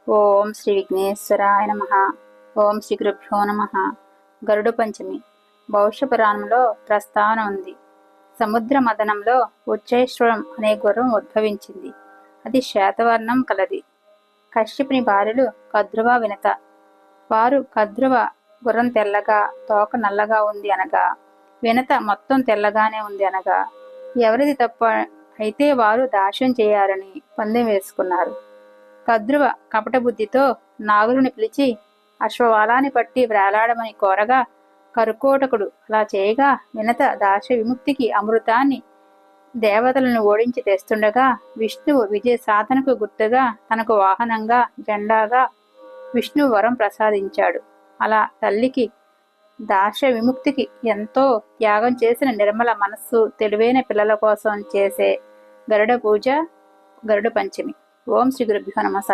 ఓం శ్రీ విఘ్నేశ్వరాయ నమ. ఓం శ్రీ గురుభ్యో నమ. గరుడ పంచమి భవిష్య పురాణంలో ప్రస్తావన ఉంది. సముద్ర మదనంలో ఉచ్చైశ్వరం అనే గుర్రం ఉద్భవించింది. అది శ్వేతవర్ణం కలది. కశ్యపుని భార్యలు కద్రువ వినత. వారు కద్రువ గుర్రం తెల్లగా తోక నల్లగా ఉంది అనగా, వినత మొత్తం తెల్లగానే ఉంది అనగా, ఎవరిది తప్పు అయితే వారు దాస్యం చేయాలని పందెం వేసుకున్నారు. కద్రువ కపట బుద్ధితో నాగులుని పిలిచి అశ్వవాలాన్ని పట్టి వ్రేలాడమని కోరగా, కరుకోటకుడు అలా చేయగా వినత దాస్య విముక్తికి అమృతాన్ని దేవతలను ఓడించి తెస్తుండగా, విష్ణువు విజయ సాధనకు గుర్తుగా తనకు వాహనంగా జెండాగా విష్ణువు వరం ప్రసాదించాడు. అలా తల్లికి దాస్య విముక్తికి ఎంతో త్యాగం చేసిన నిర్మల మనస్సు, తెలివైన పిల్లల కోసం చేసే గరుడ పూజ గరుడ పంచమి. ఓం శ్రీ గురుభ్యో నమః. సర్వం